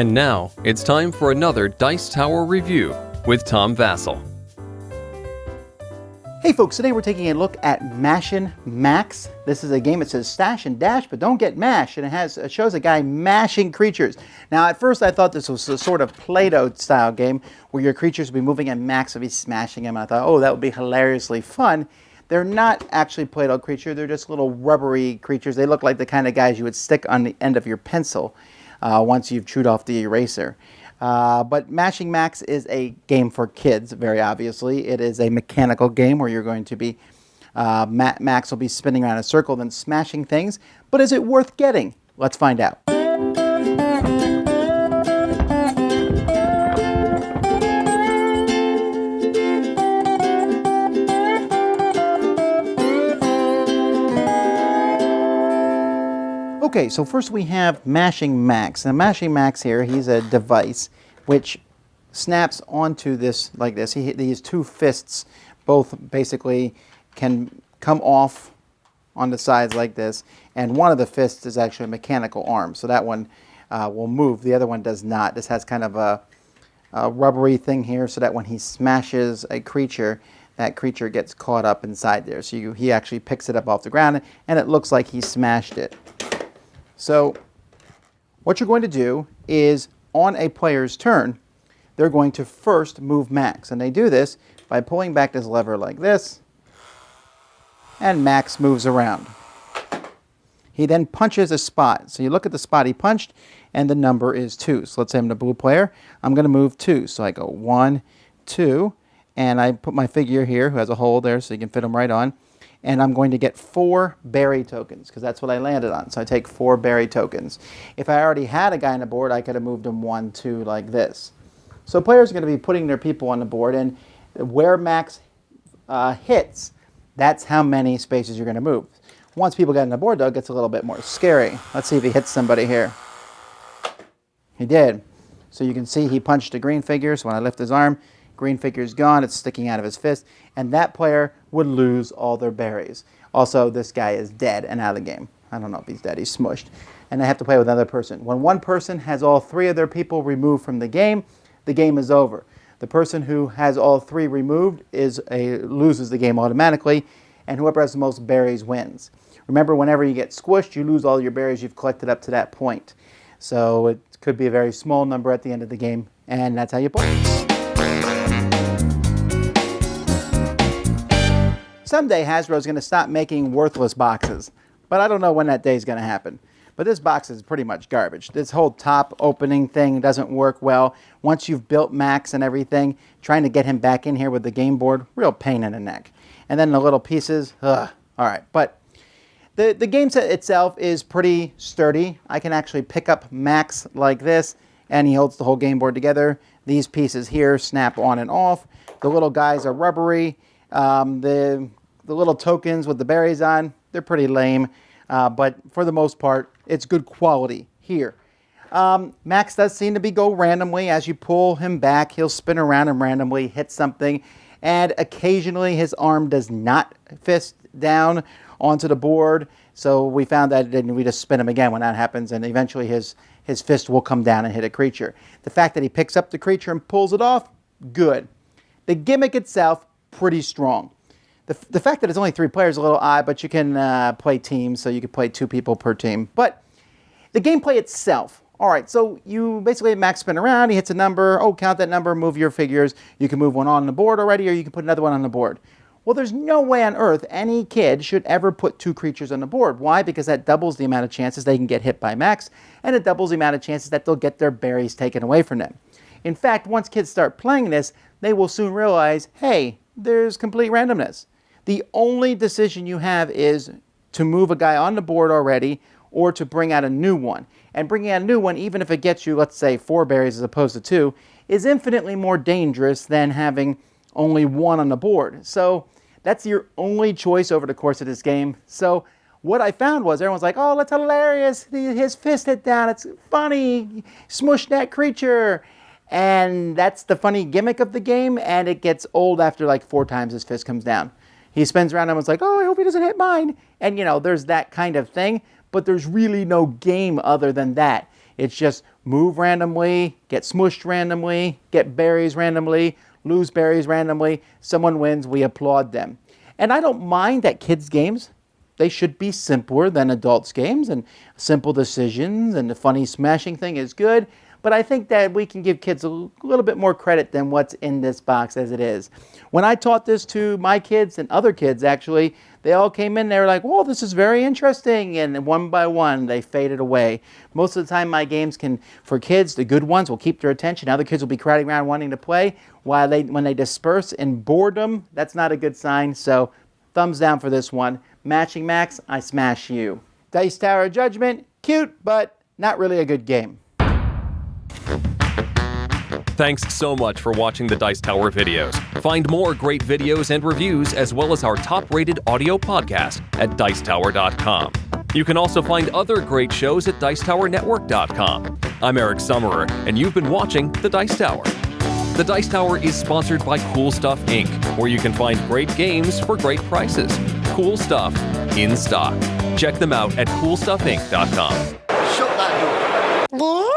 And now, it's time for another Dice Tower review with Tom Vasel. Hey folks, today we're taking a look at Mashin Max. This is a game that says stash and dash, but don't get mashed, and it shows a guy mashing creatures. Now at first I thought this was a sort of Play-Doh style game where your creatures would be moving and Max would be smashing them. And I thought, oh, that would be hilariously fun. They're not actually Play-Doh creatures, they're just little rubbery creatures. They look like the kind of guys you would stick on the end of your pencil once you've chewed off the eraser. But Mashin Max is a game for kids, very obviously. It is a mechanical game where you're going to be, Max will be spinning around in a circle, then smashing things. But is it worth getting? Let's find out. Okay, so first we have Mashin Max. Now Mashin Max here, he's a device which snaps onto this like this. These two fists both basically can come off on the sides like this, and one of the fists is actually a mechanical arm, so that one will move. The other one does not. This has kind of a rubbery thing here so that when he smashes a creature, that creature gets caught up inside there. So he actually picks it up off the ground, and it looks like he smashed it. So what you're going to do is, on a player's turn, they're going to first move Max. And they do this by pulling back this lever like this, and Max moves around. He then punches a spot. So you look at the spot he punched, and the number is 2. So let's say I'm the blue player. I'm going to move 2. So I go 1, 2, and I put my figure here, who has a hole there so you can fit him right on. And I'm going to get 4 berry tokens, because that's what I landed on. So I take 4 berry tokens. If I already had a guy on the board, I could have moved him 1, 2, like this. So players are going to be putting their people on the board, and where Max hits, that's how many spaces you're going to move. Once people get on the board, though, it gets a little bit more scary. Let's see if he hits somebody here. He did. So you can see he punched a green figure, so when I lift his arm, green figure's gone, it's sticking out of his fist, and that player would lose all their berries. Also, this guy is dead and out of the game. I don't know if he's dead, he's smushed. And they have to play with another person. When one person has all 3 of their people removed from the game is over. The person who has all 3 removed loses the game automatically, and whoever has the most berries wins. Remember, whenever you get squished, you lose all your berries you've collected up to that point. So it could be a very small number at the end of the game, and that's how you play. Someday Hasbro is going to stop making worthless boxes, but I don't know when that day is going to happen. But this box is pretty much garbage. This whole top opening thing doesn't work well. Once you've built Max and everything, trying to get him back in here with the game board, real pain in the neck. And then the little pieces, ugh. All right, but the game set itself is pretty sturdy. I can actually pick up Max like this, and he holds the whole game board together. These pieces here snap on and off. The little guys are rubbery. The little tokens with the berries on, they're pretty lame, but for the most part, it's good quality here. Max does seem to go randomly. As you pull him back, he'll spin around and randomly hit something, and occasionally his arm does not fist down onto the board, so we found that we just spin him again when that happens, and eventually his fist will come down and hit a creature. The fact that he picks up the creature and pulls it off, good. The gimmick itself, pretty strong. The fact that it's only 3 players is a little odd, but you can play teams, so you can play 2 people per team. But the gameplay itself, all right, so you basically Max spin around, he hits a number, oh, count that number, move your figures. You can move one on the board already, or you can put another one on the board. Well, there's no way on earth any kid should ever put 2 creatures on the board. Why? Because that doubles the amount of chances they can get hit by Max, and it doubles the amount of chances that they'll get their berries taken away from them. In fact, once kids start playing this, they will soon realize, hey, there's complete randomness. The only decision you have is to move a guy on the board already or to bring out a new one. And bringing out a new one, even if it gets you, let's say, 4 berries as opposed to 2, is infinitely more dangerous than having only 1 on the board. So that's your only choice over the course of this game. So what I found was everyone's like, oh, that's hilarious. His fist hit down. It's funny. Smush that creature. And that's the funny gimmick of the game, and it gets old after like 4 times his fist comes down. He spins around and was like, oh, I hope he doesn't hit mine. And, you know, there's that kind of thing, but there's really no game other than that. It's just move randomly, get smushed randomly, get berries randomly, lose berries randomly. Someone wins, we applaud them. And I don't mind that kids' games, they should be simpler than adults' games, and simple decisions and the funny smashing thing is good. But I think that we can give kids a little bit more credit than what's in this box as it is. When I taught this to my kids and other kids, actually, they all came in, they were like, whoa, this is very interesting. And one by one, they faded away. Most of the time, my games for kids, the good ones will keep their attention. Other kids will be crowding around wanting to play. When they disperse in boredom, that's not a good sign. So thumbs down for this one. Mashin Max, I smash you. Dice Tower Judgment, cute, but not really a good game. Thanks so much for watching the Dice Tower videos. Find more great videos and reviews, as well as our top-rated audio podcast at Dicetower.com. You can also find other great shows at Dicetowernetwork.com. I'm Eric Summerer, and you've been watching The Dice Tower. The Dice Tower is sponsored by Cool Stuff Inc., where you can find great games for great prices. Cool stuff in stock. Check them out at CoolStuffInc.com. Shut that door.